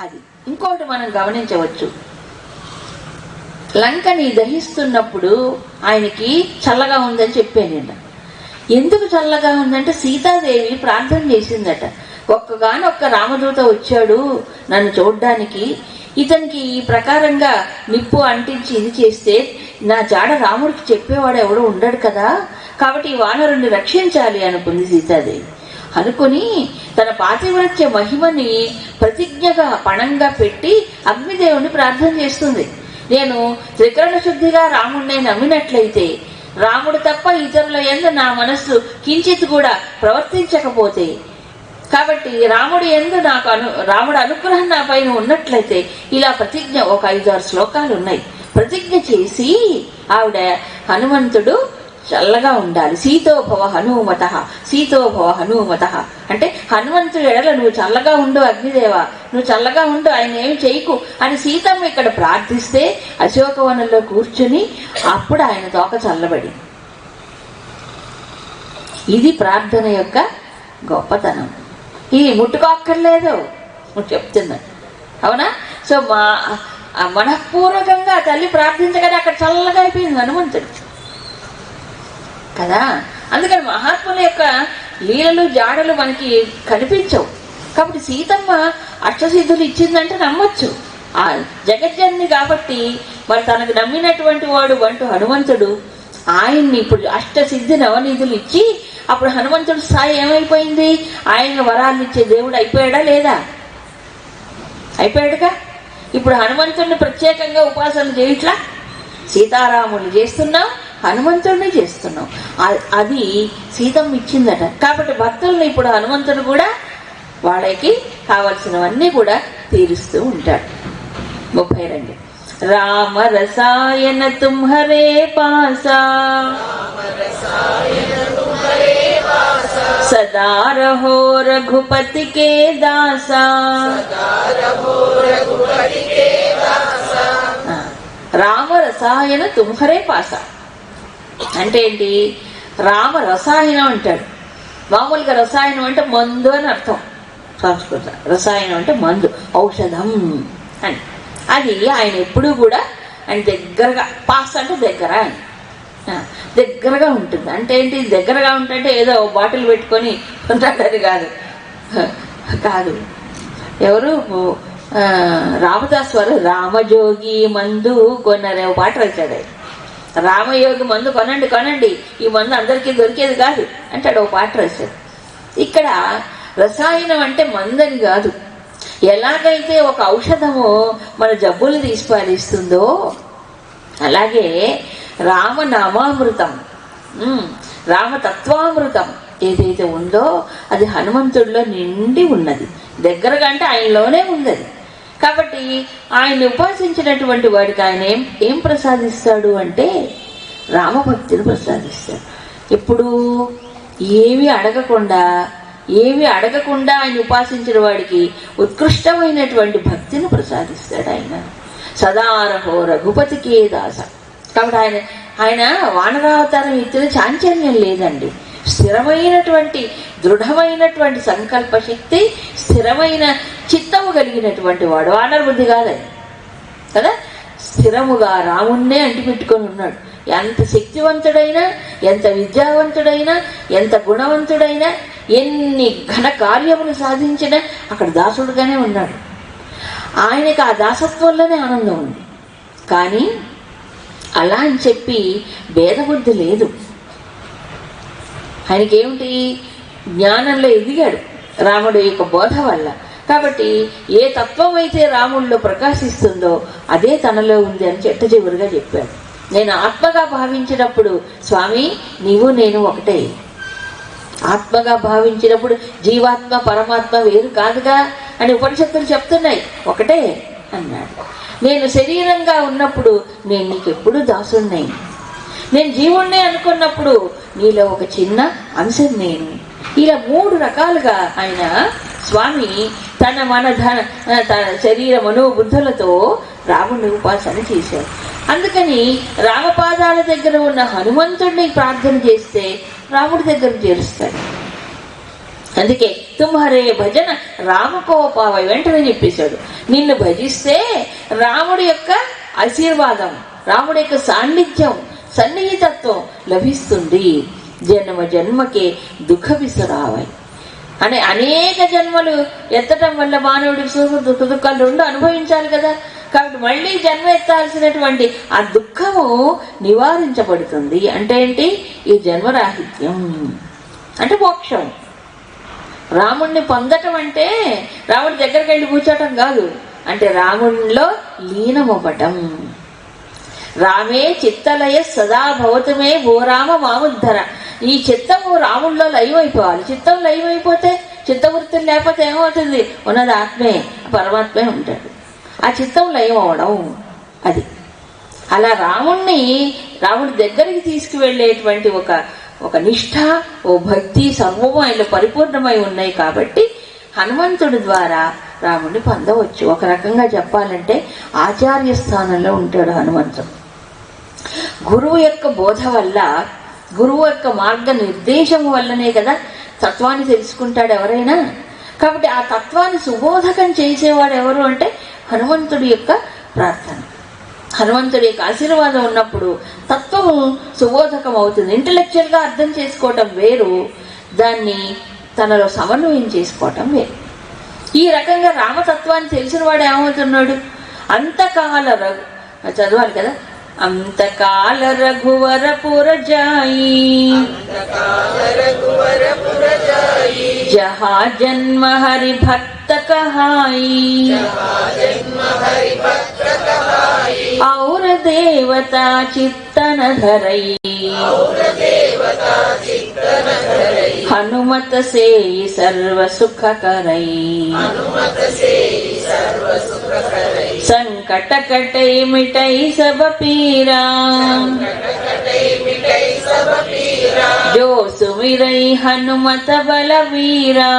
అది ఇంకోటి మనం గమనించవచ్చు. లంకని దహిస్తున్నప్పుడు ఆయనకి చల్లగా ఉందని చెప్పాను నిన్న. ఎందుకు చల్లగా ఉందంటే సీతాదేవి ప్రార్థన చేసిందట. ఒక్కగానొక్క రామదూత వచ్చాడు నన్ను చూడ్డానికి, ఇతనికి ఈ ప్రకారంగా నిప్పు అంటించి ఇది చేస్తే నా జాడ రాముడికి చెప్పేవాడు ఎవడు ఉండడు కదా, కాబట్టి ఈ వానరుణ్ణి రక్షించాలి అనుకుంది సీతాదేవి. అనుకుని తన పాతివ్రత్య మహిమని ప్రతిజ్ఞగా పణంగా పెట్టి అగ్నిదేవుని ప్రార్థన చేస్తుంది. నేను త్రికరణ శుద్ధిగా రాముడిని నమ్మినట్లయితే, రాముడు తప్ప ఇతరుల యందు నా మనస్సు కించిత్ కూడా ప్రవర్తించకపోతే, కాబట్టి రాముడు యందు రాముడు అనుగ్రహం నా పైన ఉన్నట్లయితే, ఇలా ప్రతిజ్ఞ ఒక 5-6 శ్లోకాలు ఉన్నాయి. ప్రతిజ్ఞ చేసి ఆవిడ హనుమంతుడు చల్లగా ఉండాలి. సీతోభవ హనుమత, సీతోభవ హనుమత అంటే హనుమంతుడు ఎడల నువ్వు చల్లగా ఉండు అగ్నిదేవ, నువ్వు చల్లగా ఉండు, ఆయన ఏమి చేయకు అని సీతమ్మ ఇక్కడ ప్రార్థిస్తే అశోకవనంలో కూర్చుని అప్పుడు ఆయన తోక చల్లబడి. ఇది ప్రార్థన యొక్క గొప్పతనం. ఇది ముట్టుకోక్కర్లేదు చెప్తున్నా, అవునా? సో మనఃపూర్వకంగా తల్లి ప్రార్థించగానే అక్కడ చల్లగా అయిపోయింది హనుమంతుడు కదా. అందుకని మహాత్ముల యొక్క లీలలు జాడలు మనకి కనిపించవు. కాబట్టి సీతమ్మ అష్టసిద్ధులు ఇచ్చిందంటే నమ్మొచ్చు. ఆ జగజ్జన్ని కాబట్టి మరి తనకు నమ్మినటువంటి వాడు అంటూ హనుమంతుడు ఆయన్ని ఇప్పుడు అష్టసిద్ధి నవనిధులు ఇచ్చి అప్పుడు హనుమంతుడు స్థాయి ఏమైపోయింది? ఆయన వరాలు ఇచ్చే దేవుడు అయిపోయాడా లేదా? అయిపోయాడుగా. ఇప్పుడు హనుమంతుడిని ప్రత్యేకంగా ఉపాసన చేయట్లా, సీతారాములు చేస్తున్నాం, హనుమంతుడిని చేస్తున్నాం. అది సీతమ్మ ఇచ్చిందట. కాబట్టి భక్తుల్ని ఇప్పుడు హనుమంతుడు కూడా వాళ్ళకి కావలసినవన్నీ కూడా తీరుస్తూ ఉంటాడు. 32 రామ రసాయన తుమ్హరే పాసా సదా రహో రఘుపతి కే దాసా. రామ రసాయన తుమ్హరే పాసా అంటే ఏంటి? రామ రసాయనం అంటాడు. మామూలుగా రసాయనం అంటే మందు అని అర్థం. సంస్కృత రసాయనం అంటే మందు, ఔషధం అని. అది ఆయన ఎప్పుడూ కూడా ఆయన దగ్గరగా, పాస్ అంటే దగ్గర, ఆయన దగ్గరగా ఉంటుంది. అంటే ఏంటి దగ్గరగా ఉంటుంటే ఏదో బాటిల్ పెట్టుకొని ఉంటాడని కాదు. కాదు, ఎవరు రామదాస్ వారు రామజోగి మందు కొన్నారే పాట రాశాడు. రామయోగి మందు కొనండి కొనండి, ఈ మందు అందరికీ దొరికేది కాదు అంటాడు, ఓ పాట రాశాడు. ఇక్కడ రసాయనం అంటే మందని కాదు. ఎలాగైతే ఒక ఔషధము మన జబ్బులు తీసి పాలిస్తుందో అలాగే రామనామామృతం, రామతత్వామృతం ఏదైతే ఉందో అది హనుమంతుడిలో నిండి ఉన్నది. దగ్గరగా అంటే ఆయనలోనే ఉంది. కాబట్టి ఆయన ఉపాసించినటువంటి వాడికి ఆయన ఏం ప్రసాదిస్తాడు అంటే రామభక్తిని ప్రసాదిస్తాడు. ఎప్పుడు ఏమీ అడగకుండా ఆయన ఉపాసించిన వాడికి ఉత్కృష్టమైనటువంటి భక్తిని ప్రసాదిస్తాడు ఆయన. సదారహో రఘుపతికే దాస. కాబట్టి ఆయన వానరావతారం ఎత్తిన చాంచల్యం లేదండి. స్థిరమైనటువంటి దృఢమైనటువంటి సంకల్ప శక్తి, స్థిరమైన చిత్తము కలిగినటువంటి వాడు. వానర బుద్ధి కాదని కదా, స్థిరముగా రాముణ్ణే అంటిపెట్టుకొని ఉన్నాడు. ఎంత శక్తివంతుడైనా, ఎంత విద్యావంతుడైనా, ఎంత గుణవంతుడైనా, ఎన్ని ఘన కార్యములు సాధించినా అక్కడ దాసుడుగానే ఉన్నాడు. ఆయనకి ఆ దాసత్వంలోనే ఆనందం ఉంది. కానీ అలా అని చెప్పి భేదబుద్ధి లేదు. ఆయనకేమిటి? జ్ఞానంలో ఎదిగాడు రాముడు యొక్క బోధ వల్ల. కాబట్టి ఏ తత్వం అయితే రాముడిలో ప్రకాశిస్తుందో అదే తనలో ఉంది అని చెట్ట చివరిగా చెప్పాడు. నేను ఆత్మగా భావించినప్పుడు స్వామి నీవు నేను ఒకటే. ఆత్మగా భావించినప్పుడు జీవాత్మ పరమాత్మ వేరు కాదుగా అని ఉపనిషత్తులు చెప్తున్నాయి, ఒకటే అన్నాడు. నేను శరీరంగా ఉన్నప్పుడు నేను నీకెప్పుడు దాసుడినై, నేను జీవుణ్ణే అనుకున్నప్పుడు నీలో ఒక చిన్న అంశం నేను. ఇలా 3 రకాలుగా ఆయన స్వామి తన శరీర మనోబుద్ధులతో రాముడిని ఉపాసన చేశారు. అందుకని రామపాదాల దగ్గర ఉన్న హనుమంతుడిని ప్రార్థన చేస్తే రాముడి దగ్గర చేరుస్తాడు. అందుకే తుమ్హరే భజన రామకోపావై వెంటనే చెప్పేశాడు. నిన్ను భజిస్తే రాముడి యొక్క ఆశీర్వాదం, రాముడి యొక్క సాన్నిధ్యం, సన్నిహితత్వం లభిస్తుంది. జన్మ జన్మకే దుఃఖ విసురావై అని అనేక జన్మలు ఎత్తడం వల్ల మానవుడి సుఖ దుఃఖ దుఃఖాలు రెండు అనుభవించాలి కదా. కాబట్టి మళ్ళీ జన్మ ఎత్తాల్సినటువంటి ఆ దుఃఖము నివారించబడుతుంది. అంటే ఏంటి? ఈ జన్మరాహిత్యం అంటే మోక్షం. రాముణ్ణి పొందటం అంటే రాముడి దగ్గరికి వెళ్ళి కూర్చోటం కాదు, అంటే రాముడిలో లీనమవ్వటం. రామే చిత్తలయ సదా భవతమే భూరామ మాముద్ధర. ఈ చిత్తము రాముడిలో లయమైపోవాలి. చిత్తం లయమైపోతే, చిత్తవృత్తులు లేకపోతే ఏమవుతుంది? ఉన్నది ఆత్మే, పరమాత్మే ఉంటాడు. ఆ చిత్తం లయం అవడం అది. అలా రాముడి దగ్గరికి తీసుకువెళ్ళేటువంటి ఒక నిష్ఠ, ఓ భక్తి సర్వము ఆయన పరిపూర్ణమై ఉన్నాయి. కాబట్టి హనుమంతుడి ద్వారా రాముడిని పొందవచ్చు. ఒక రకంగా చెప్పాలంటే ఆచార్య స్థానంలో ఉంటాడు హనుమంతుడు. గురువు యొక్క బోధ వల్ల, గురువు యొక్క మార్గ నిర్దేశం వల్లనే కదా తత్వాన్ని తెలుసుకుంటాడు ఎవరైనా. కాబట్టి ఆ తత్వాన్ని సుబోధకం చేసేవాడు ఎవరు అంటే హనుమంతుడి యొక్క ప్రార్థన, హనుమంతుడి యొక్క ఆశీర్వాదం ఉన్నప్పుడు తత్వము సుబోధకం అవుతుంది. ఇంటలెక్చువల్ గా అర్థం చేసుకోవటం వేరు, దాన్ని తనలో సమన్వయం చేసుకోవటం వేరు. ఈ రకంగా రామతత్వాన్ని తెలిసిన వాడు ఏమవుతున్నాడు? అంతకాల చదవాలి కదా, అంతకాల రఘువర పురజాయి జహా జన్మ హరి భక్త కహాయి ఔర దేవతా చిత్తన ధరై హనుమత సేయి సర్వ సుఖ కరై संकट कटे मिटई सब पीरा जो सुमिरई हनुमत बलवीरा.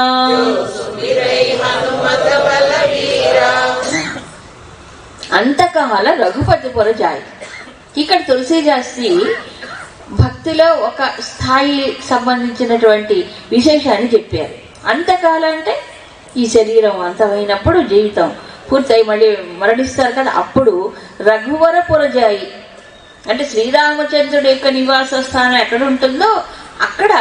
అంతకాల రఘుపతి పురజాయి. ఇక్కడ తులసీదాసి భక్తిలో ఒక స్థాయి సంబంధించినటువంటి విశేషాన్ని చెప్పారు. అంతకాలం అంటే ఈ శరీరం అంతమైనప్పుడు, జీవితం పూర్తయి మళ్ళీ మరణిస్తారు కదా, అప్పుడు రఘువర పురజాయి అంటే శ్రీరామచంద్రుడి యొక్క నివాస స్థానం ఎక్కడ ఉంటుందో అక్కడ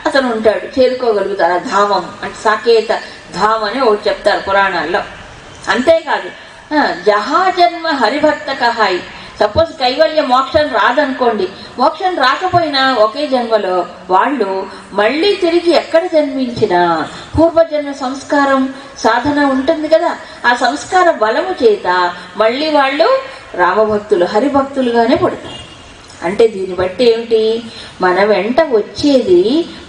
అతను ఉంటాడు, చేరుకోగలుగుతారు. ఆ ధామం అంటే సాకేత ధామం అని ఒకటి చెప్తారు పురాణాల్లో. అంతేకాదు జహాజన్మ హరిభక్త కహాయి. సపోజ్ కైవల్య మోక్షం రాదనుకోండి, మోక్షం రాకపోయినా ఒకే జన్మలో వాళ్ళు మళ్ళీ తిరిగి ఎక్కడ జన్మించినా పూర్వజన్మ సంస్కారం సాధన ఉంటుంది కదా, ఆ సంస్కార బలము చేత మళ్ళీ వాళ్ళు రామభక్తులు హరిభక్తులుగానే పుడతారు. అంటే దీన్ని బట్టి ఏమిటి? మన వెంట వచ్చేది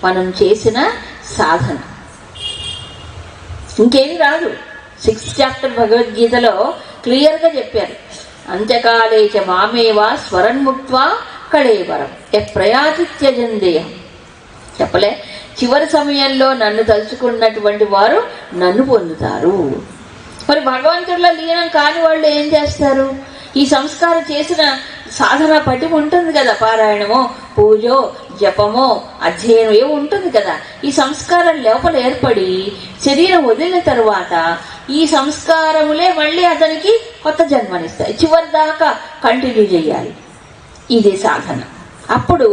మనం చేసిన సాధన, ఇంకేమి రాదు. 6th చాప్టర్ భగవద్గీతలో క్లియర్గా చెప్పారు. అంత్యకాలేచ మామేవా స్వరన్ముక్త్వా కళేవరం ప్రయాతిత్యజందేహం. చెప్పలే, చివరి సమయంలో నన్ను తలుచుకున్నటువంటి వారు నన్ను పొందుతారు. మరి భగవంతుడిలో లీనం కాని వాళ్ళు ఏం చేస్తారు? ఈ సంస్కారం చేసిన సాధన పటిమ ఉంటుంది కదా, పారాయణమో పూజో జపమో అధ్యయనం ఏమో ఉంటుంది కదా, ఈ సంస్కారం లోపల ఏర్పడి శరీరం వదిలిన తరువాత ఈ సంస్కారములే మళ్ళీ అతనికి కొత్త జన్మనిస్తాయి. చివరి దాకా కంటిన్యూ చేయాలి. ఇది సాధన. అప్పుడు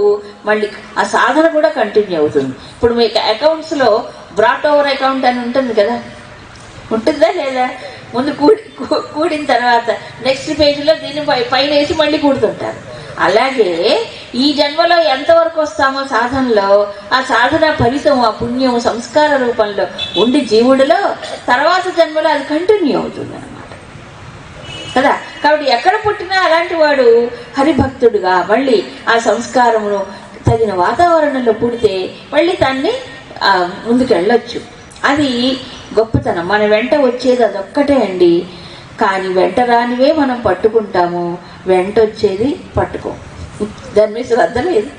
మళ్ళీ ఆ సాధన కూడా కంటిన్యూ అవుతుంది. ఇప్పుడు మీకు అకౌంట్స్లో బ్రాట్ ఓవర్ అకౌంట్ అని ఉంటుంది కదా, ఉంటుందా లేదా? ముందు కూడిన తర్వాత నెక్స్ట్ పేజీలో దీన్ని పైన వేసి మళ్ళీ కూడుతుంటారు. అలాగే ఈ జన్మలో ఎంతవరకు వస్తామో సాధనలో, ఆ సాధన ఫలితం ఆ పుణ్యం సంస్కార రూపంలో ఉండి జీవుడిలో తర్వాత జన్మలో అది కంటిన్యూ అవుతుంది అన్నమాట కదా. కాబట్టి ఎక్కడ పుట్టినా అలాంటి వాడు హరిభక్తుడుగా మళ్ళీ ఆ సంస్కారమును తగిన వాతావరణంలో పుడితే మళ్ళీ దాన్ని ముందుకు వెళ్ళొచ్చు. అది గొప్పతనం. మన వెంట వచ్చేది అదొక్కటే అండి. కానీ వెంట రానివే మనం పట్టుకుంటాము, వెంట వచ్చేది పట్టుకోం. దాని మీద శ్రద్ధ లేదు.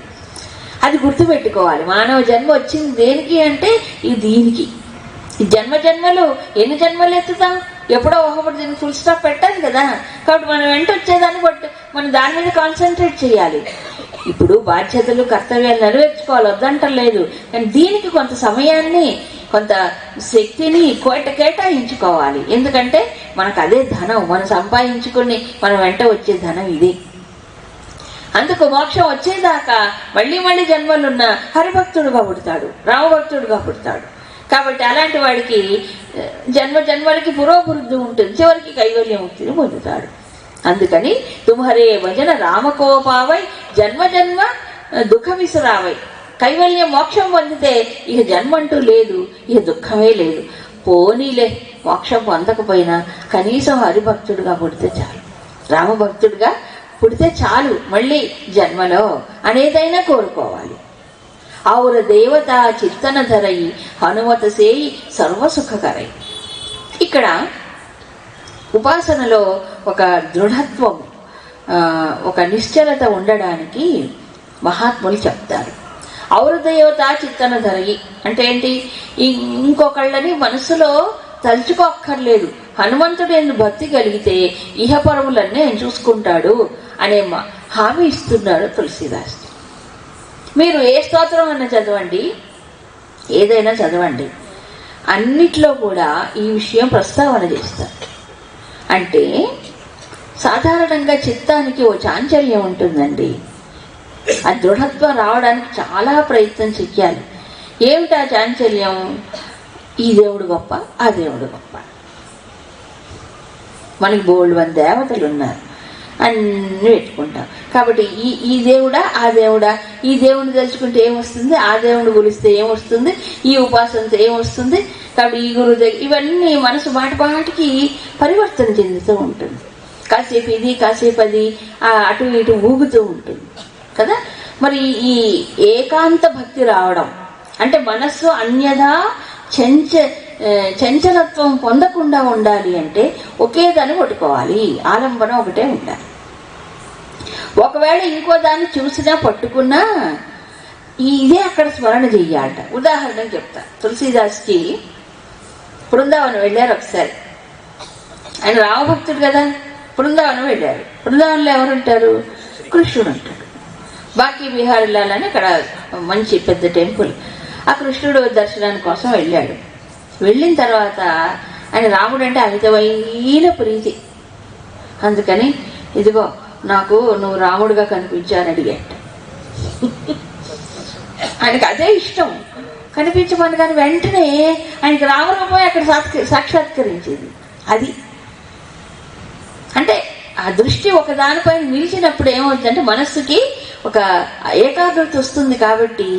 అది గుర్తుపెట్టుకోవాలి. మానవ జన్మ వచ్చింది దేనికి అంటే దీనికి. ఈ జన్మలు ఎన్ని జన్మలు ఎత్తుతాం? ఎప్పుడో ఒకప్పుడు దీనికి ఫుల్ స్టాప్ పెట్టాలి కదా. కాబట్టి మనం వెంట వచ్చేదాన్ని బట్టి మనం దాని మీద కాన్సన్ట్రేట్ చేయాలి. ఇప్పుడు బాధ్యతలు కర్తవ్యాలు నెరవేర్చుకోవాలి, వద్దంటలేదు. కానీ దీనికి కొంత సమయాన్ని కొంత శక్తిని కేటాయించుకోవాలి. ఎందుకంటే మనకు అదే ధనం, మనం సంపాదించుకుని మనం వెంట వచ్చే ధనం ఇది. అందుకు మోక్షం వచ్చేదాకా మళ్ళీ మళ్ళీ జన్మలున్న హరిభక్తుడుగా పుడతాడు, రామభక్తుడుగా పుడతాడు. కాబట్టి అలాంటి వాడికి జన్మలకి పురోభివృద్ధి ఉంటుంది, చివరికి కైవల్య ముక్తిని పొందుతాడు. అందుకని తుమ్హరే భజన రామకోపావై జన్మ జన్మ దుఃఖ విసురావై. కైవల్యం మోక్షం పొందితే ఇక జన్మ అంటూ లేదు, ఇక దుఃఖమే లేదు. పోనీలే మోక్షం పొందకపోయినా కనీసం హరిభక్తుడుగా పుడితే చాలు, రామభక్తుడిగా పుడితే చాలు, మళ్ళీ జన్మలో అనేదైనా కోరుకోవాలి. ఔర దేవత చిత్తన ధరయి హనుమత సేయి సర్వసుఖకరై. ఇక్కడ ఉపాసనలో ఒక దృఢత్వం, ఒక నిశ్చలత ఉండడానికి మహాత్ములు చెప్తారు. ఔర దేవత చిత్తన ధరయి అంటే ఏంటి? ఇంకొకళ్ళని మనసులో తలుచుకోక్కర్లేదు. హనుమంతుడు ఎందుకు భక్తి కలిగితే ఇహపరములన్నీ ఆయన చూసుకుంటాడు అనే హామీ ఇస్తున్నాడు తులసీదాస్. మీరు ఏ స్తోత్రం అన్నా చదవండి, ఏదైనా చదవండి, అన్నిట్లో కూడా ఈ విషయం ప్రస్తావన చేస్తారు. అంటే సాధారణంగా చిత్తానికి ఓ చాంచల్యం ఉంటుందండి. ఆ దృఢత్వం రావడానికి చాలా ప్రయత్నం చెయ్యాలి. ఏమిటా చాంచల్యం? ఈ దేవుడు గొప్ప, ఆ దేవుడు గొప్ప. మనకి బోల్డ్ మంది దేవతలు ఉన్నారు, అన్నీ పెట్టుకుంటాం. కాబట్టి ఈ దేవుడా ఆ దేవుడా, ఈ దేవుని తలుచుకుంటే ఏమొస్తుంది, ఆ దేవుని గురిస్తే ఏమొస్తుంది, ఈ ఉపాసనతో ఏమొస్తుంది. కాబట్టి ఈ గురువు దగ్గర ఇవన్నీ మనసు మాటికి పరివర్తన చెందుతూ ఉంటుంది. కాసేపు ఇది కాసేపు అది అటు ఇటు ఊగుతూ ఉంటుంది కదా. మరి ఈ ఏకాంత భక్తి రావడం అంటే మనస్సు అన్యథా చంచలత్వం పొందకుండా ఉండాలి అంటే ఒకే దాన్ని పట్టుకోవాలి, ఆలంబన ఒకటే ఉండాలి. ఒకవేళ ఇంకో దాన్ని చూసినా పట్టుకున్నా ఇదే అక్కడ స్మరణ చెయ్యాలట. ఉదాహరణకు చెప్తా. తులసీదాస్కి బృందావనం వెళ్ళారు ఒకసారి. ఆయన రామభక్తుడు కదా, బృందావనం వెళ్ళారు. బృందావనంలో ఎవరుంటారు? కృష్ణుడు ఉంటాడు. బాకీ బిహారీలాలని అక్కడ మంచి పెద్ద టెంపుల్. ఆ కృష్ణుడు దర్శనాని కోసం వెళ్ళాడు. వెళ్ళిన తర్వాత ఆయన రాముడు అంటే అమితమైన ప్రీతి. అందుకని ఇదిగో నాకు నువ్వు రాముడుగా కనిపించాలని అడిగాట. ఆయనకు అదే ఇష్టం, కనిపించమని. కానీ వెంటనే ఆయనకి రామరూపం అక్కడ సాక్షాత్కరించింది. అది అంటే ఆ దృష్టి ఒక దానిపైన నిలిచినప్పుడు ఏమవుతుందంటే మనస్సుకి ఒక ఏకాగ్రత వస్తుంది. కాబట్టి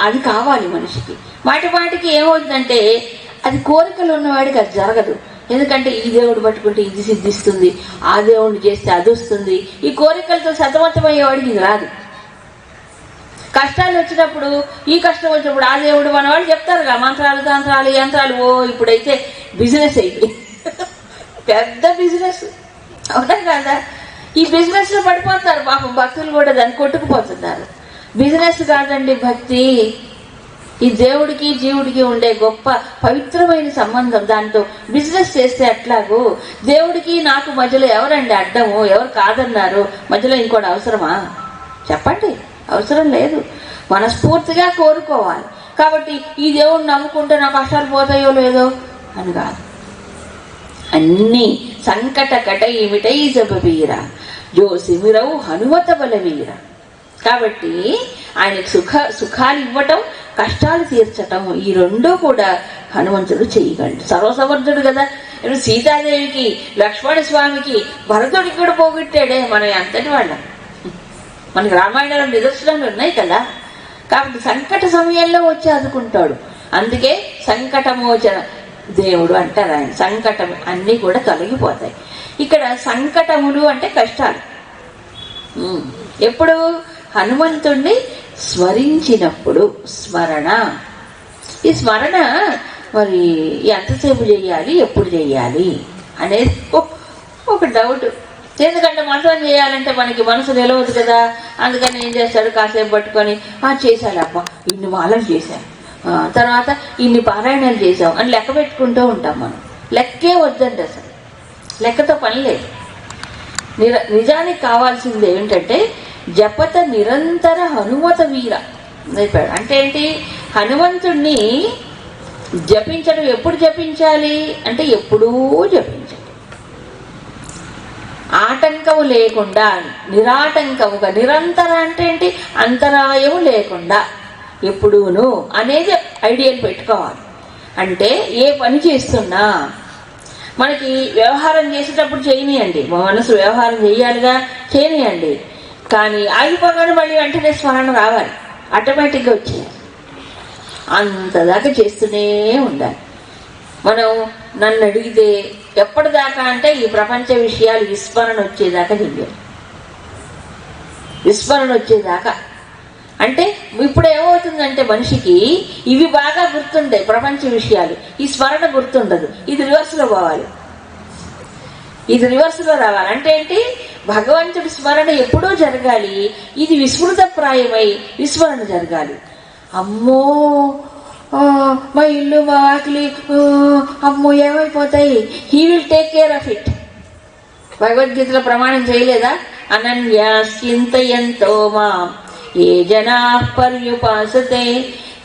అది కావాలి మనిషికి. మాటికి ఏమవుతుందంటే అది కోరికలు ఉన్నవాడికి అది జరగదు. ఎందుకంటే ఈ దేవుడు పట్టుకుంటే ఇది సిద్ధిస్తుంది, ఆ దేవుడిని చేస్తే అది వస్తుంది. ఈ కోరికలతో సతమతమయ్యేవాడికి ఇది రాదు. కష్టాలు వచ్చినప్పుడు, ఈ కష్టం వచ్చినప్పుడు ఆ దేవుడు మన వాళ్ళు చెప్తారుగా మంత్రాలు తంత్రాలు యంత్రాలు. ఓ ఇప్పుడైతే బిజినెస్ అయిపోయింది, పెద్ద బిజినెస్. అవునా కదా? ఈ బిజినెస్ లో పడిపోతారు పాపం భక్తులు కూడా, దాన్ని కొట్టుకుపోతున్నారు. బిజినెస్ కాదండి భక్తి. ఈ దేవుడికి జీవుడికి ఉండే గొప్ప పవిత్రమైన సంబంధం. దాంతో బిజినెస్ చేస్తే అట్లాగూ దేవుడికి నాకు మధ్యలో ఎవరండి అడ్డము, ఎవరు కాదన్నారు? మధ్యలో ఇంకోటి అవసరమా? చెప్పండి, అవసరం లేదు. మనస్ఫూర్తిగా కోరుకోవాలి. కాబట్టి ఈ దేవుడిని నమ్ముకుంటే నాకు కష్టాలు పోతాయో లేదో అని కాదు. అన్ని సంకట కటైమిటై జపవీర జోసిమిరవు హనుమత బలవీర. కాబట్టి ఆయనకు సుఖాలు ఇవ్వటం, కష్టాలు తీర్చటం, ఈ రెండూ కూడా హనుమంతుడు చేయగలడు. సర్వసమర్థుడు కదా. ఇప్పుడు సీతాదేవికి, లక్ష్మణ స్వామికి, భరతుడికి కూడా పోగొట్టాడే. మనం అంతటి వాళ్ళం. మనకి రామాయణంలో నిదర్శనాలు ఉన్నాయి కదా. కాబట్టి సంకట సమయంలో వచ్చి ఆదుకుంటాడు. అందుకే సంకటమోచన దేవుడు అంటారు ఆయన. సంకటం అన్నీ కూడా తొలగిపోతాయి. ఇక్కడ సంకటములు అంటే కష్టాలు. ఎప్పుడు? హనుమంతుణ్ణి స్మరించినప్పుడు. స్మరణ. ఈ స్మరణ మరి ఎంతసేపు చేయాలి, ఎప్పుడు చేయాలి అనేది ఒక డౌట్. ఎందుకంటే మంత్రం చేయాలంటే మనకి మనసు నిలవదు కదా. అందుకని ఏం చేస్తాడు, కాసేపు పట్టుకొని చేశాలబ్బా ఇన్ని మాలలు చేశాను, తర్వాత ఇన్ని పారాయణాలు చేసాం అని లెక్క పెట్టుకుంటూ ఉంటాం మనం. లెక్కే వద్దండి, అసలు లెక్కతో పని లేదు. నిజానికి కావాల్సింది ఏమిటంటే జపత నిరంతర హనుమత వీర. అంటే ఏంటి? హనుమంతుణ్ణి జపించడం ఎప్పుడు జపించాలి అంటే ఎప్పుడూ జపించాలి, ఆటంకము లేకుండా, నిరాటంకముగా. నిరంతర అంటే ఏంటి? అంతరాయము లేకుండా ఎప్పుడూను అనేది ఐడియల్ పెట్టుకోవాలి. అంటే ఏ పని చేస్తున్నా మనకి వ్యవహారం చేసేటప్పుడు చేయనియండి, మా మనసు వ్యవహారం చేయాలిగా, చేయనియండి. కానీ ఆగిపోగానే మళ్ళీ వెంటనే స్మరణ రావాలి, ఆటోమేటిక్గా వచ్చేయాలి. అంతదాకా చేస్తూనే ఉండాలి. మనం నన్ను అడిగితే ఎప్పటిదాకా అంటే ఈ ప్రపంచ విషయాలు విస్మరణ వచ్చేదాకా చెయ్యాలి. విస్మరణ వచ్చేదాకా అంటే ఇప్పుడు ఏమవుతుందంటే మనిషికి ఇవి బాగా గుర్తుంటాయి ప్రపంచ విషయాలు, ఈ స్మరణ గుర్తుండదు. ఇది రివర్స్లో పోవాలి, ఇది రివర్స్లో రావాలి. అంటే ఏంటి? భగవంతుడి స్మరణ ఎప్పుడూ జరగాలి, ఇది విస్మృతప్రాయమై విస్మరణ జరగాలి. అమ్మో మా ఇల్లు మా వాకిలి అమ్మో ఏమైపోతాయి, he will take care of it. భగవద్గీతలో ప్రమాణం చేయలేదా? అనన్యాశ్చింతయంతో మాం ఏ జనా పర్యుపాసతే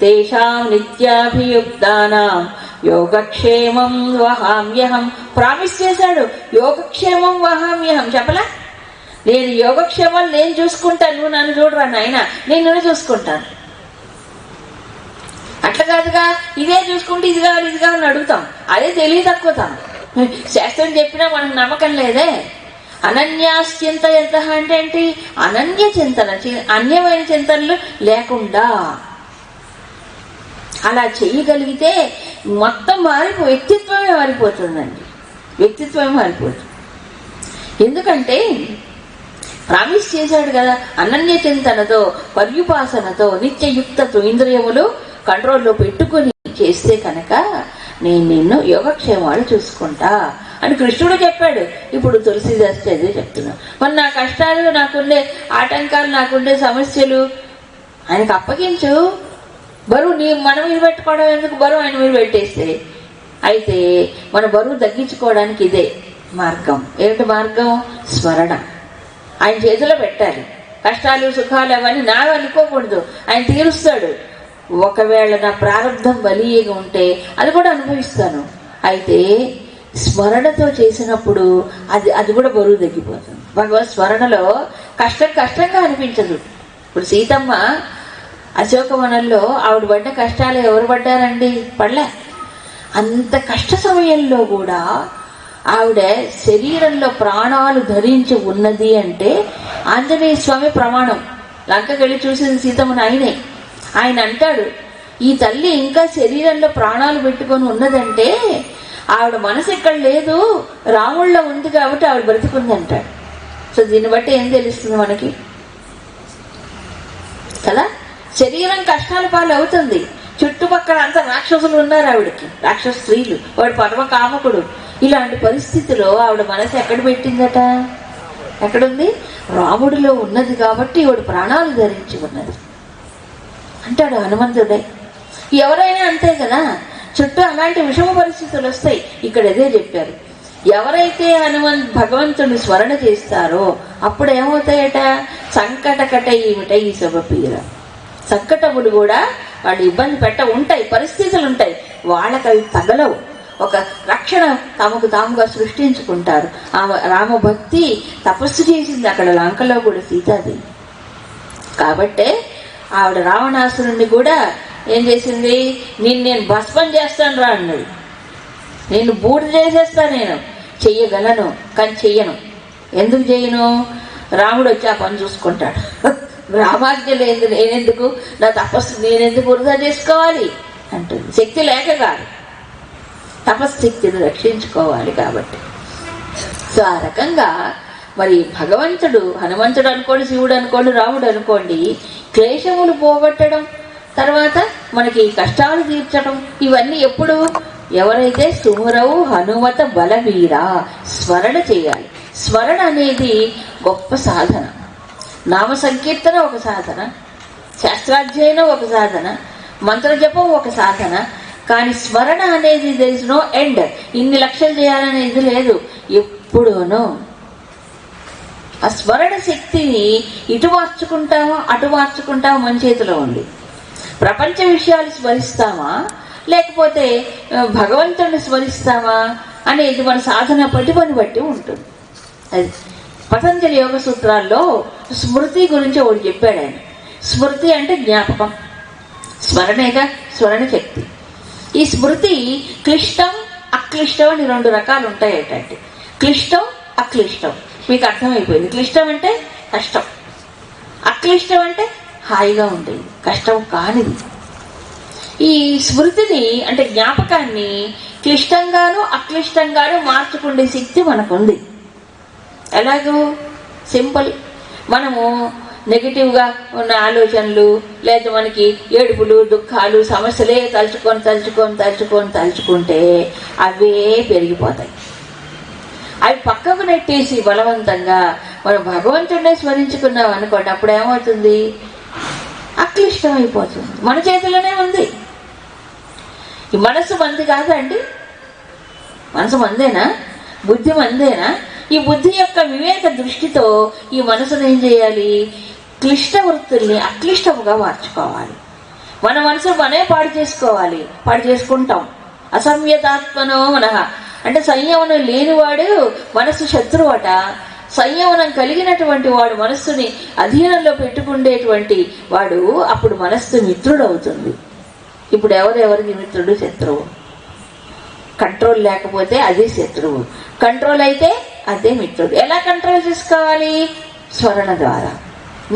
తేషాం నిత్యాభియుక్తానాం యోగక్షేమం వహామ్యహం. ప్రామిస్ చేశాడు, యోగక్షేమం వహామ్యహం. చెప్పలా? నేను యోగక్షేమాలు నేను చూసుకుంటాను, నువ్వు నన్ను చూడరా నాయన, నేను నిన్ను చూసుకుంటాను. అట్లా కాదుగా, ఇదే చూసుకుంటే ఇది కావాలి ఇది కావాలని అడుగుతాం, అదే తెలివి తక్కువతాం. శాస్త్రం చెప్పినా మనకు నమ్మకం లేదే. అనన్యాశ్చింతయంత అంటే ఏంటి? అనన్య చింతన, అన్యమైన చింతనలు లేకుండా అలా చెయ్యగలిగితే మొత్తం వ్యక్తిత్వమే మారిపోతుందండి, వ్యక్తిత్వమే మారిపోతుంది. ఎందుకంటే ప్రామిస్ చేశాడు కదా, అనన్య చింతనతో పర్యుపాసనతో నిత్యయుక్తతో ఇంద్రియములు కంట్రోల్లో పెట్టుకుని చేస్తే కనుక నేను నిన్ను యోగక్షేమాలు చూసుకుంటా అని కృష్ణుడు చెప్పాడు. ఇప్పుడు తులసీదాస్ చదివి చెప్తున్నా. మరి నా కష్టాలు, నాకుండే ఆటంకాలు, నాకుండే సమస్యలు ఆయనకు అప్పగించు. బరువు మన మీద పెట్టుకోవడం ఎందుకు? బరువు ఆయన మీద పెట్టేస్తే. అయితే మన బరువు తగ్గించుకోవడానికి ఇదే మార్గం. ఏమిటి మార్గం? స్మరణ. ఆయన చేతిలో పెట్టాలి. కష్టాలు సుఖాలు అవన్నీ నావి అనుకోకూడదు, ఆయన తీరుస్తాడు. ఒకవేళ నా ప్రారంభం బలీయగా ఉంటే అది కూడా అనుభవిస్తాను. అయితే స్మరణతో చేసినప్పుడు అది కూడా బరువు తగ్గిపోతుంది. భగవత్ స్మరణలో కష్టంగా అనిపించదు. ఇప్పుడు సీతమ్మ అశోకవనంలో ఆవిడ పడ్డ కష్టాలు ఎవరు పడ్డారండి? పడలే. అంత కష్ట సమయంలో కూడా ఆవిడ శరీరంలో ప్రాణాలు ధరించి ఉన్నది అంటే ఆంజనేయ స్వామి ప్రమాణం. లంకకెళ్ళి చూసింది సీతమ్మను ఆయనే. ఆయన అంటాడు, ఈ తల్లి ఇంకా శరీరంలో ప్రాణాలు పెట్టుకొని ఉన్నదంటే ఆవిడ మనసు ఎక్కడ లేదు, రాముళ్ళో ఉంది కాబట్టి ఆవిడ బ్రతికుంది అంటాడు. సో దీన్ని బట్టి ఏం తెలుస్తుంది మనకి కదా? శరీరం కష్టాల పాలు అవుతుంది, చుట్టుపక్కల అంతా రాక్షసులు ఉన్నారు ఆవిడకి, రాక్షస స్త్రీలు, వాడు పరమ కామకుడు. ఇలాంటి పరిస్థితిలో ఆవిడ మనసు ఎక్కడ పెట్టిందట? ఎక్కడుంది? రాముడిలో ఉన్నది కాబట్టి వాడు ప్రాణాలు ధరించి ఉన్నది అంటాడు హనుమంతుడే. ఎవరైనా అంతే కదా, చుట్టూ అలాంటి విషమ పరిస్థితులు వస్తాయి. ఇక్కడ అదే చెప్పారు. ఎవరైతే భగవంతుని స్మరణ చేస్తారో అప్పుడు ఏమవుతాయట? సంకటకట ఏమిటై ఈ సభపీర. సంకటములు కూడా వాళ్ళు ఇబ్బంది ఉంటాయి, పరిస్థితులు ఉంటాయి, వాళ్ళకి అవి తగలవు. ఒక రక్షణ తమకు తాముగా సృష్టించుకుంటారు. రామభక్తి తపస్సు చేసింది అక్కడ లంకలో కూడా సీతాదేవి. కాబట్టే ఆవిడ రావణాసురుణ్ణి కూడా ఏం చేసింది? నేను భస్మం చేస్తాను రా అన్నది. నేను బూడిద చేసేస్తా, నేను చెయ్యగలను కానీ చెయ్యను. ఎందుకు చేయను? రాముడు వచ్చి ఆ పని చూసుకుంటాడు. రామాజ్ఞ లేదు, నేనెందుకు, నా తపస్సు నేనెందుకు వృధా చేసుకోవాలి అంటుంది. శక్తి లేక కాదు, తపశ్శక్తిని రక్షించుకోవాలి కాబట్టి. సో ఆ రకంగా మరి భగవంతుడు, హనుమంతుడు అనుకోండి, శివుడు అనుకోండి, రాముడు అనుకోండి, క్లేశములు పోగొట్టడం, తర్వాత మనకి కష్టాలు తీర్చడం, ఇవన్నీ ఎప్పుడు? ఎవరైతే సుమురవు హనుమత బలవీరా స్మరణ చేయాలి. స్మరణ అనేది గొప్ప సాధన. నామ సంకీర్తన ఒక సాధన, శాస్త్రాధ్యయనం ఒక సాధన, మంత్రజపం ఒక సాధన. కానీ స్మరణ అనేది దేర్ ఇస్ నో ఎండ్. ఇన్ని లక్షలు చేయాలనేది లేదు, ఎప్పుడూనూ ఆ స్మరణ శక్తిని ఇటు మార్చుకుంటామా అటు మార్చుకుంటామా మన చేతిలో ఉంది. ప్రపంచ విషయాలు స్మరిస్తామా లేకపోతే భగవంతుడిని స్మరిస్తామా అనేది మన సాధన పటిమని బట్టి ఉంటుంది. అది పతంజలి యోగ సూత్రాల్లో స్మృతి గురించి ఒకటి చెప్పాడు ఆయన. స్మృతి అంటే జ్ఞాపకం, స్మరణేగా స్మరణ శక్తి. ఈ స్మృతి క్లిష్టం అక్లిష్టం అని 2 రకాలు ఉంటాయటండి. క్లిష్టం అక్లిష్టం మీకు అర్థమైపోయింది. క్లిష్టం అంటే కష్టం, అక్లిష్టం అంటే హాయిగా ఉండేది, కష్టం కానిది. ఈ స్మృతిని అంటే జ్ఞాపకాన్ని క్లిష్టంగాను అక్లిష్టంగాను మార్చుకునే శక్తి మనకుంది. ఎలాగో సింపుల్, మనము నెగిటివ్గా ఉన్న ఆలోచనలు లేదా మనకి ఏడుపులు దుఃఖాలు సమస్యలే తలుచుకుంటే అవే పెరిగిపోతాయి. అవి పక్కకు నెట్టేసి బలవంతంగా మనం భగవంతుడినే స్మరించుకున్నాం అనుకోండి, అప్పుడు ఏమవుతుంది? అక్లిష్టం అయిపోతుంది. మన చేతిలోనే ఉంది. ఈ మనసు మంది కాదండి. మనసు మందేనా? బుద్ధి మందేనా? ఈ బుద్ధి యొక్క వివేక దృష్టితో ఈ మనసును ఏం చేయాలి? క్లిష్ట వృత్తుల్ని అక్లిష్టముగా మార్చుకోవాలి. మన మనసు మనే పాడు చేసుకోవాలి, పాడు చేసుకుంటాం. అసంయతాత్మనో మనః అంటే సంయమనం లేనివాడు మనసు శత్రువు అట. సంయమనం కలిగినటువంటి వాడు మనస్సుని అధీనంలో పెట్టుకునేటువంటి వాడు అప్పుడు మనస్సు మిత్రుడు అవుతుంది. ఇప్పుడు ఎవరెవరికి మిత్రుడు శత్రువు? కంట్రోల్ లేకపోతే అది శత్రువు, కంట్రోల్ అయితే అదే మిత్రుడు. ఎలా కంట్రోల్ చేసుకోవాలి? స్మరణ ద్వారా.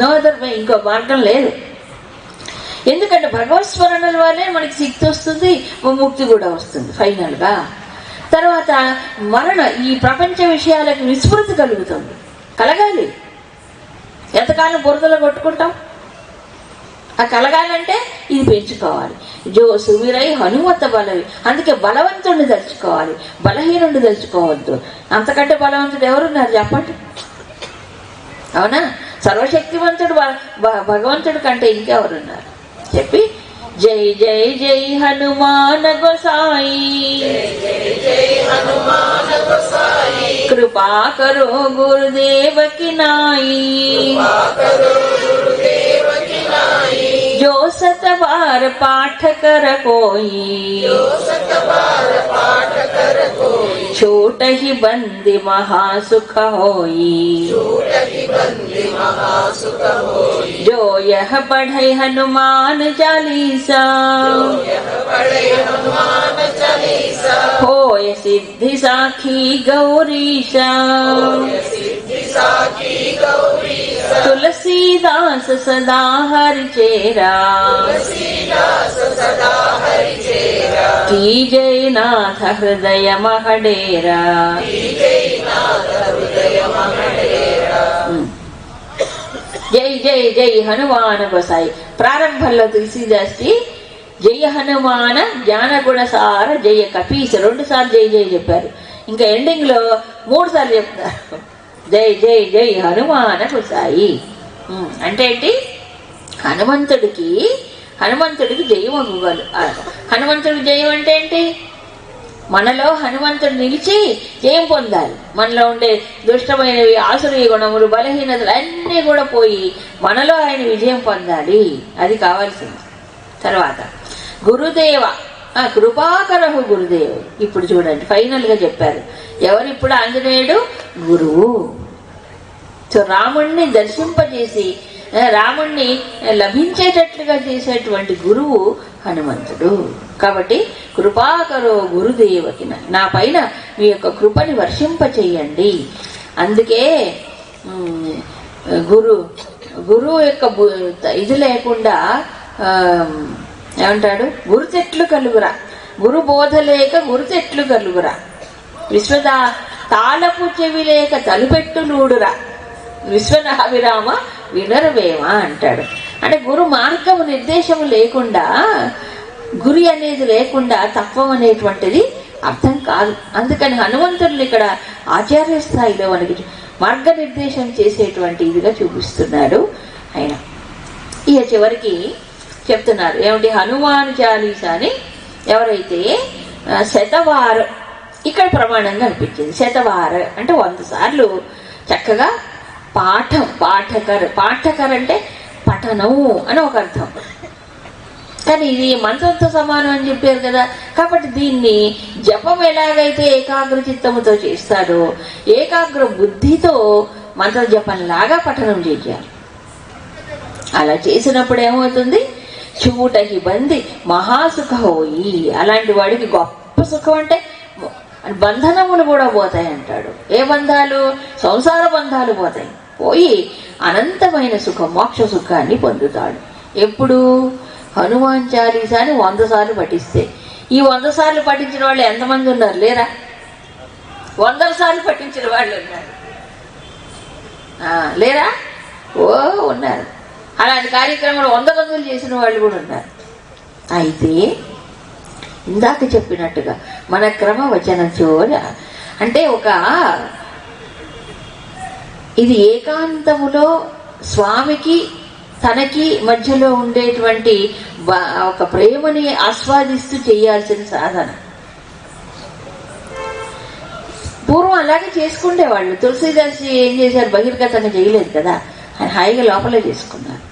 నో అదర్ వే, ఇంకో మార్గం లేదు. ఎందుకంటే భగవత్ స్మరణల వల్లే మనకి శక్తి వస్తుంది, ముక్తి కూడా వస్తుంది ఫైనల్గా. తర్వాత ఈ ప్రపంచ విషయాలకు విస్మృతి కలుగుతుంది. కలగాలి. ఎంతకాలం బురదలో కొట్టుకుంటాం? ఆ కలగాలంటే ఇది పెంచుకోవాలి. జో సువిరై హనుమత బలవి. అందుకే బలవంతుడిని తలుచుకోవాలి, బలహీనుడిని తలుచుకోవద్దు. అంతకంటే బలవంతుడు ఎవరున్నారు చెప్పండి? అవునా? సర్వశక్తివంతుడు భగవంతుడి కంటే ఇంకెవరున్నారు చెప్పి. జై జై జై హనుమాన గోసాయి, కృపా కరో గురుదేవ కి నాయి, जो सत बार पाठ कर कोई, छोट ही बंदी महासुख होई, जो यह पढ़े हनुमान चालीसा, होय सिद्धि साखी गौरीशा, तुलसीदास सदा हरि चेरा, की जय नाथ हृदय महडेरा. జై జై జై హనుమాన గోసాయి. ప్రారంభంలో తులసీదాస్కి జయ హనుమాన జ్ఞానగుణసార జయ కపీస 2 సార్లు జై జై చెప్పారు. ఇంకా ఎండింగ్ లో 3 సార్లు చెప్తారు జై జై జై హనుమాన గోసాయి. అంటే ఏంటి? హనుమంతుడికి జయం అవ్వాలి. హనుమంతుడికి జయం అంటే ఏంటి? మనలో హనుమంతుడు నిలిచి జయం పొందాలి. మనలో ఉండే దుష్టమైనవి, ఆసురీ గుణములు, బలహీనతలు అన్నీ కూడా పోయి మనలో ఆయన విజయం పొందాలి. అది కావాల్సింది. తర్వాత గురుదేవ కృపాకరహు గురుదేవు. ఇప్పుడు చూడండి ఫైనల్ గా చెప్పారు. ఎవరు ఇప్పుడు? ఆంజనేయుడు గురువు. సో రాముణ్ణి దర్శింపజేసి రాముణ్ణి లభించేటట్లుగా చేసేటువంటి గురువు హనుమంతుడు. కాబట్టి కృపాకరో గురుదేవకి, నా పైన మీ యొక్క కృపని వర్షింపచేయండి. అందుకే గురువు యొక్క ఇది లేకుండా ఏమంటాడు? గురుతెట్లు కలుగురా, గురు బోధ లేక గురుతెట్లు కలుగురా, విశ్వదా తాళపు చెవి లేక తలుపెట్టు నూడురా, విశ్వనాభిరామ వినరవేమ అంటాడు. అంటే గురు మార్గము నిర్దేశము లేకుండా, గురి అనేది లేకుండా తత్వం అనేటువంటిది అర్థం కాదు. అందుకని హనుమంతుడిని ఇక్కడ ఆచార్య స్థాయిలో మనకి మార్గనిర్దేశం చేసేటువంటి ఇదిగా చూపిస్తున్నాడు ఆయన. ఇక చివరికి చెప్తున్నారు ఏమిటి? హనుమాన్ చాలీసా అని ఎవరైతే శతవారం, ఇక్కడ ప్రమాణంగా అనిపించింది. శతవారం అంటే 100 సార్లు చక్కగా పాఠకర్ అంటే పఠనం అని ఒక అర్థం. కానీ ఇది మంత్రంతో సమానం అని చెప్పారు కదా. కాబట్టి దీన్ని జపం ఎలాగైతే ఏకాగ్ర చిత్తముతో చేస్తాడో ఏకాగ్ర బుద్ధితో మంత్ర జపంలాగా పఠనం చేయాలి. అలా చేసినప్పుడు ఏమవుతుంది? చూటకి బంది మహాసుఖ హోయి. అలాంటి వాడికి గొప్ప సుఖం అంటే బంధనములు కూడా పోతాయి అంటాడు. ఏ బంధాలు? సంసార బంధాలు పోతాయి. పోయి అనంతమైన సుఖం, మోక్ష సుఖాన్ని పొందుతాడు. ఎప్పుడు? హనుమాన్ చాలీసాని 100 సార్లు పఠిస్తే. ఈ 100 సార్లు పఠించిన వాళ్ళు ఎంతమంది ఉన్నారు? లేరా? 100 సార్లు పఠించిన వాళ్ళు ఉన్నారు. లేరా? ఓ ఉన్నారు. అలాంటి కార్యక్రమాలు 100 రోజులు చేసిన వాళ్ళు కూడా ఉన్నారు. అయితే ఇందాక చెప్పినట్టుగా మన క్రమవచన చోర అంటే ఇది ఏకాంతములో స్వామికి తనకి మధ్యలో ఉండేటువంటి ఒక ప్రేమని ఆస్వాదిస్తూ చేయాల్సిన సాధన. పూర్వం అలాగే చేసుకుండేవాళ్ళు. తులసీదాస్ ఏం చేశారు? బహిర్గతంగా చేయలేదు కదా, ఆయన హాయిగా లోపలే చేసుకున్నారు.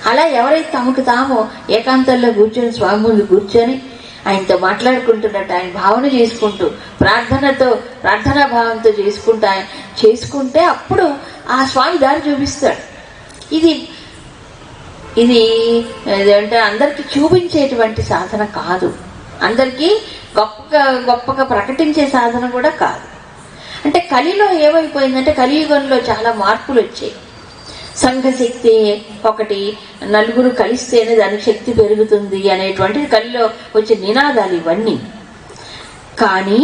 అలా ఎవరైతే తమకు తాము ఏకాంతంలో కూర్చొని స్వామి ముందు కూర్చొని ఆయనతో మాట్లాడుకుంటున్నట్టు ఆయన భావన చేసుకుంటూ ప్రార్థనా భావంతో చేసుకుంటే అప్పుడు ఆ స్వామి దారి చూపిస్తాడు. ఇది అంటే అందరికి చూపించేటువంటి సాధన కాదు, అందరికీ గొప్పగా ప్రకటించే సాధన కూడా కాదు. అంటే కలిలో ఏమైపోయిందంటే కలియుగంలో చాలా మార్పులు వచ్చాయి. సంఘశక్తి ఒకటి, నలుగురు కలిస్తేనే దానికి శక్తి పెరుగుతుంది అనేటువంటిది కలిలో వచ్చే నినాదాలు ఇవన్నీ. కానీ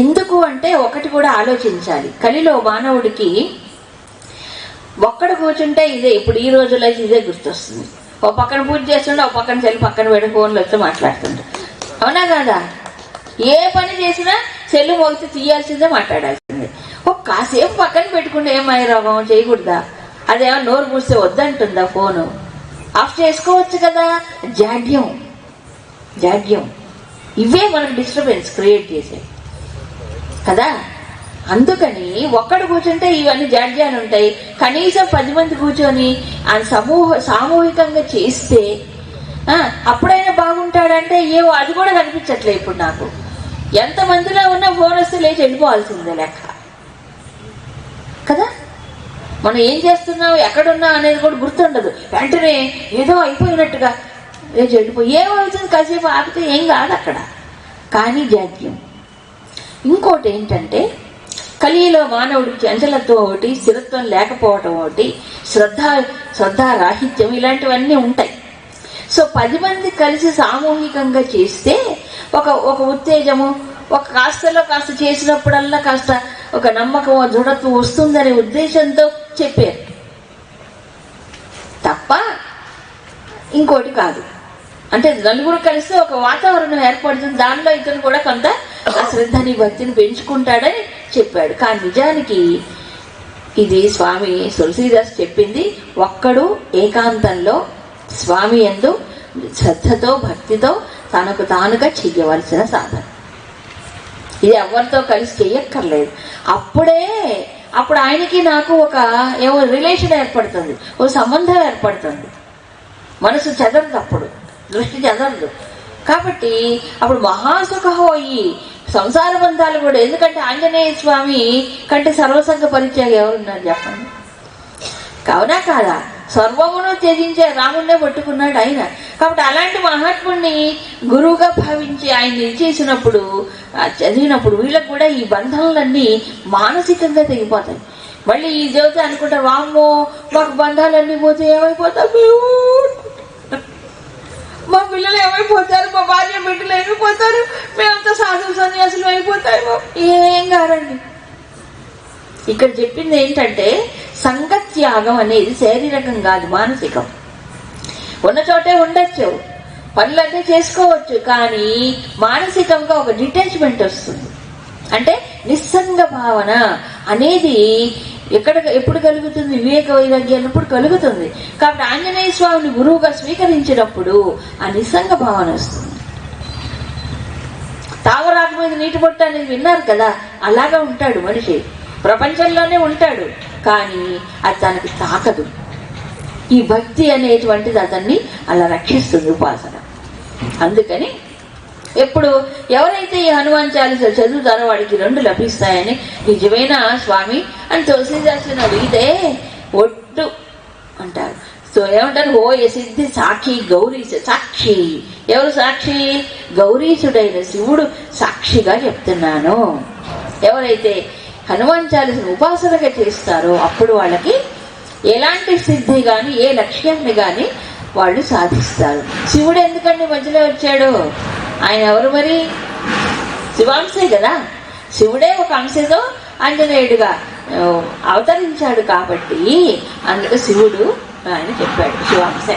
ఎందుకు అంటే ఒకటి కూడా ఆలోచించాలి. కలిలో మానవుడికి ఒక్కడ కూర్చుంటే ఇదే, ఇప్పుడు ఈ రోజుల్లో ఇదే గుర్తొస్తుంది. ఓ పక్కన పూజ చేస్తుండే, ఓ పక్కన సెల్ పక్కన పెట్టి ఫోన్లో వచ్చి మాట్లాడుతుండే. అవునా కాదా? ఏ పని చేసినా సెల్లు మోగితే తీయాల్సిందే, మాట్లాడాల్సిందే. కాసేపు పక్కన పెట్టుకుంటే ఏమై రోగం చేయకూడదా? అదేమో నోరు పూస్తే వద్దంటుందా? ఫోను ఆఫ్ చేసుకోవచ్చు కదా. జాడ్యం ఇవే మనకు డిస్టర్బెన్స్ క్రియేట్ చేసాయి కదా. అందుకని ఒక్కడు కూర్చుంటే ఇవన్నీ జాడ్యాలు ఉంటాయి. కనీసం 10 మంది కూర్చొని ఆయన సామూహికంగా చేస్తే అప్పుడైనా బాగుంటాడంటే ఏవో అది కూడా కనిపించట్లే ఇప్పుడు నాకు. ఎంతమందిలో ఉన్నా ఫోన్ వస్తే లేచి వెళ్ళిపోవాల్సిందే లెక్క కదా. మనం ఏం చేస్తున్నాం, ఎక్కడున్నాం అనేది కూడా గుర్తుండదు. వెంటనే ఏదో అయిపోయినట్టుగా లేచి వెళ్ళిపోయి ఏమవుతుంది, కాసేపు ఆపితే ఏం కాదు అక్కడ. కానీ జాడ్యం. ఇంకోటి ఏంటంటే కలిలో మానవుడికి చంచలత్వం ఒకటి, స్థిరత్వం లేకపోవటం ఒకటి, శ్రద్ధారాహిత్యం ఇలాంటివన్నీ ఉంటాయి. సో 10 మంది కలిసి సామూహికంగా చేస్తే ఒక ఉత్తేజము, ఒక కాస్తలో కాస్త చేసినప్పుడల్లా కాస్త ఒక నమ్మకం, దృఢత్వం వస్తుందనే ఉద్దేశంతో చెప్పారు తప్ప ఇంకోటి కాదు. అంటే నలుగురు కలిస్తే ఒక వాతావరణం ఏర్పడుతుంది, దానిలో ఇతను కూడా కొంత శ్రద్ధని భక్తిని పెంచుకుంటాడని చెప్పాడు. కానీ నిజానికి ఇది స్వామి తులసీదాస్ చెప్పింది ఒక్కడు ఏకాంతంలో స్వామి యందు శ్రద్ధతో భక్తితో తనకు తానుగా చెయ్యవలసిన సాధన. ఇది ఎవరితో కలిసి చెయ్యక్కర్లేదు. అప్పుడు ఆయనకి నాకు ఏమో రిలేషన్ ఏర్పడుతుంది, ఓ సంబంధం ఏర్పడుతుంది. మనసు చెదరదు, అప్పుడు దృష్టి చెదరదు. కాబట్టి అప్పుడు మహాసుఖహోయి సంసార బంధాలు కూడా. ఎందుకంటే ఆంజనేయ స్వామి కంటే సర్వసంగ పరిచయం ఎవరున్నారు చెప్పండి? కావునా కాదా? సర్వమును త్యజించే రాముడినే పట్టుకున్నాడు ఆయన. కాబట్టి అలాంటి మహాత్ముడిని గురువుగా భావించి ఆయన చేసినప్పుడు చదివినప్పుడు వీళ్ళకు కూడా ఈ బంధాలన్నీ మానసికంగా తెగిపోతాయి. మళ్ళీ ఈ దేవత అనుకుంటారు, వామ్మో మాకు బంధాలన్నీ పోతే ఏమైపోతాం మేము, మా పిల్లలు ఏమైపోతారు, మా భార్య బిడ్డలు ఏమైపోతారు, మేమంతా సాధు సన్యాసులు అయిపోతాము. ఏం కాదండి. ఇక్కడ చెప్పింది ఏంటంటే సంగత్యాగం అనేది శారీరకం కాదు, మానసికం. ఉన్న చోటే ఉండొచ్చు, పనులన్నీ చేసుకోవచ్చు, కానీ మానసికంగా ఒక డిటాచ్మెంట్ వస్తుంది. అంటే నిస్సంగ భావన అనేది ఎప్పుడు కలుగుతుంది? వివేక వైరాగ్యాలప్పుడు కలుగుతుంది. కాబట్టి ఆంజనేయ స్వామిని గురువుగా స్వీకరించినప్పుడు ఆ నిస్సంగ భావన వస్తుంది. తామరాకు మీద నీటి బొట్టు అనేది విన్నారు కదా, అలాగా ఉంటాడు మనిషి. ప్రపంచంలోనే ఉంటాడు, కానీ అది తనకి తాకదు. ఈ భక్తి అనేటువంటిది అతన్ని అలా రక్షిస్తుంది, ఉపాసన. అందుకని ఎప్పుడు ఎవరైతే ఈ హనుమాన్ చాలీస చదువుతారో వాడికి 2 లభిస్తాయని నిజమైన స్వామి అని తులసీదాసుని అడిగితే ఒట్టు అంటారు. సో ఏమంటారు, ఓ సిద్ధి సాక్షి గౌరీశ సాక్షి. ఎవరు సాక్షి? గౌరీశుడైన శివుడు సాక్షిగా చెప్తున్నాను. ఎవరైతే హనుమాన్ చాలీసను ఉపాసనగా చేస్తారో అప్పుడు వాళ్ళకి ఎలాంటి సిద్ధి కానీ ఏ లక్ష్యాన్ని కానీ వాళ్ళు సాధిస్తారు. శివుడు ఎందుకండి మధ్యలో వచ్చాడు? ఆయన ఎవరు మరి? శివాంశే కదా. శివుడే ఒక అంశతో ఆంజనేయుడుగా అవతరించాడు కాబట్టి అందుకు శివుడు ఆయన చెప్పాడు శివాంశ.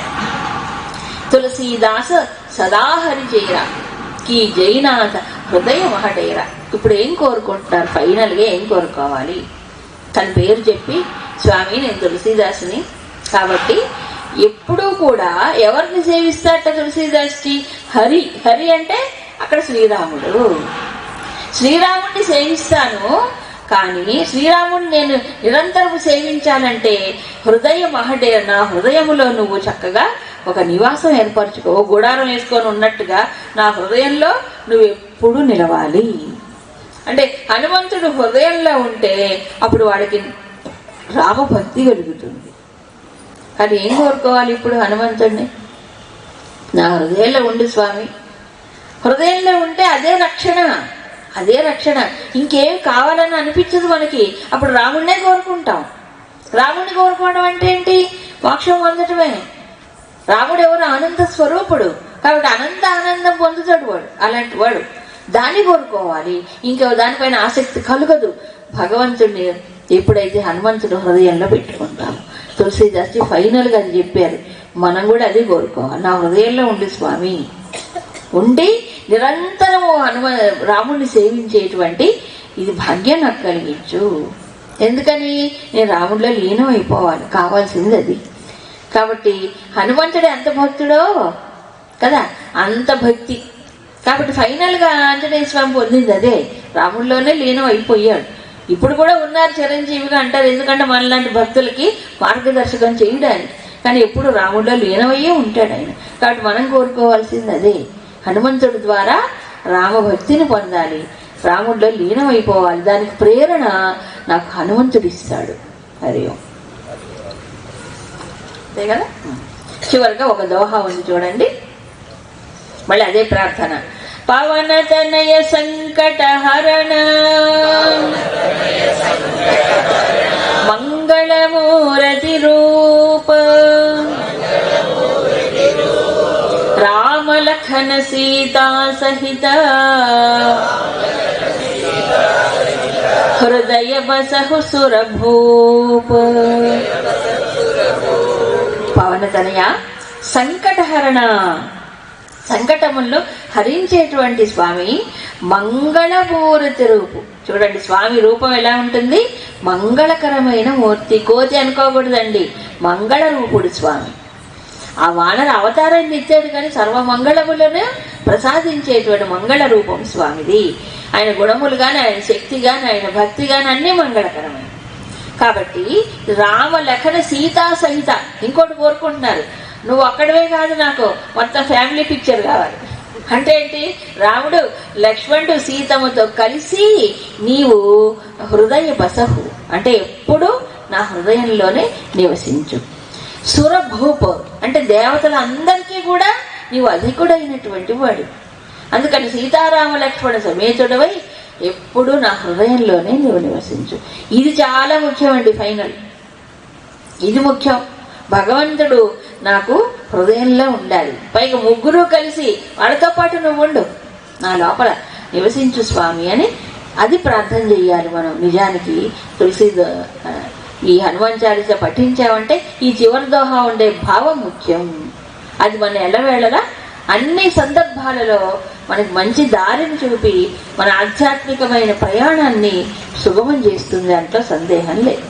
తులసీదాస సదాహరి చేరా కీ జైనాథ హృదయ మహడేరా. ఇప్పుడు ఏం కోరుకుంటున్నారు? ఫైనల్గా ఏం కోరుకోవాలి? తన పేరు చెప్పి, స్వామి నేను తులసీదాసుని కాబట్టి ఎప్పుడూ కూడా ఎవరిని సేవిస్తారట తులసీదాస్కి? హరి. హరి అంటే అక్కడ శ్రీరాముడు. శ్రీరాముడిని సేవిస్తాను, కానీ శ్రీరాముడిని నేను నిరంతరం సేవించాలంటే హృదయ మహడే, నా హృదయములో నువ్వు చక్కగా ఒక నివాసం ఏర్పరచుకో. గుడారం వేసుకొని ఉన్నట్టుగా నా హృదయంలో నువ్వు ఎప్పుడు నిలవాలి. అంటే హనుమంతుడు హృదయంలో ఉంటే అప్పుడు వాడికి రామభక్తి కలుగుతుంది. కానీ ఏం కోరుకోవాలి ఇప్పుడు హనుమంతుడిని? నా హృదయంలో ఉండు స్వామి. హృదయంలో ఉంటే అదే రక్షణ, అదే రక్షణ. ఇంకేం కావాలని అనిపించదు మనకి. అప్పుడు రాముడినే కోరుకుంటాం. రాముడిని కోరుకోవడం అంటే ఏంటి? మోక్షం పొందటమే. రాముడు ఎవరు? ఆనంద స్వరూపుడు కాబట్టి అనంత ఆనందం పొందుతాడు వాడు. అలాంటి వాడు దాన్ని కోరుకోవాలి. ఇంకా దానిపైన ఆసక్తి కలగదు. భగవంతుడిని ఎప్పుడైతే హనుమంతుడు హృదయంలో పెట్టుకుంటాము. తులసీదాస్ ఫైనల్గా అది చెప్పారు. మనం కూడా అది కోరుకోవాలి. నా హృదయంలో ఉండి స్వామి, ఉండి నిరంతరం రాముడిని సేవించేటువంటి ఇది భాగ్యం నాకు కలిగించు. ఎందుకని? నేను రాముడిలో లీనం అయిపోవాలి, కావాల్సింది అది. కాబట్టి హనుమంతుడు ఎంత భక్తుడో కదా, అంత భక్తి. కాబట్టి ఫైనల్గా ఆంజనేయ స్వామి పొందింది అదే, రాముడిలోనే లీనం అయిపోయాడు. ఇప్పుడు కూడా ఉన్నారు చిరంజీవిగా అంటారు, ఎందుకంటే మనలాంటి భక్తులకి మార్గదర్శకం చేయడానికి. కానీ ఎప్పుడు రాముడిలో లీనమయ్యే ఉంటాడు ఆయన. కాబట్టి మనం కోరుకోవాల్సింది అదే, హనుమంతుడి ద్వారా రామభక్తిని పొందాలి, రాముడిలో లీనమైపోవాలి. దానికి ప్రేరణ నాకు హనుమంతుడు ఇస్తాడు. హరి ఓం. అంతే కదా. చివరిగా ఒక దోహా ఉంది చూడండి, మళ్ళీ అదే ప్రార్థన. పవన తనయ సంకట హరణ మంగళమూరతి రూప రామలఖన సీతా సహిత హృదయ బసహు సురభూప. పవనతనయ సంకటహరణ, సంకటములను హరించేటువంటి స్వామి. మంగళమూర్తి రూపు. చూడండి స్వామి రూపం ఎలా ఉంటుంది? మంగళకరమైన మూర్తి. కోతి అనుకోకూడదండి, మంగళ రూపుడు స్వామి. ఆ వానర అవతారాన్ని ఇచ్చాడు కానీ సర్వమంగళములను ప్రసాదించేటువంటి మంగళ రూపం స్వామిది. ఆయన గుణములు కానీ, ఆయన శక్తి కానీ, ఆయన భక్తి కానీ అన్నీ మంగళకరమైన. కాబట్టి రామలఖన సీతా సహిత. ఇంకోటి కోరుకుంటున్నారు, నువ్వు అక్కడవే కాదు, నాకు మొత్తం ఫ్యామిలీ పిక్చర్ కావాలి. అంటే ఏంటి? రాముడు లక్ష్మణుడు సీతమ్మతో కలిసి నీవు హృదయ బసహు అంటే ఎప్పుడు నా హృదయంలోనే నివసించు. సురభూప అంటే దేవతలందరికీ కూడా నీవు అధికుడైనటువంటి వాడు. అందుకని సీతారామ లక్ష్మణ సమేతుడవై ఎప్పుడు నా హృదయంలోనే నీవు నివసించు. ఇది చాలా ముఖ్యమండి. ఫైనల్ ఇది ముఖ్యం. భగవంతుడు నాకు హృదయంలో ఉండాలి, పైగా ముగ్గురు కలిసి వాళ్ళతో పాటు నువ్వు ఉండు, నా లోపల నివసించు స్వామి అని అది ప్రార్థన చెయ్యాలి మనం. నిజానికి తులసి ఈ హనుమాన్ చాలీస పఠించామంటే ఈ చివరి దోహా ఉండే భావం ముఖ్యం. అది మన ఎల్లవేళలా అన్ని సందర్భాలలో మనకి మంచి దారిని చూపి మన ఆధ్యాత్మికమైన ప్రయాణాన్ని సుగమం చేస్తుంది, దాంట్లో సందేహం లేదు.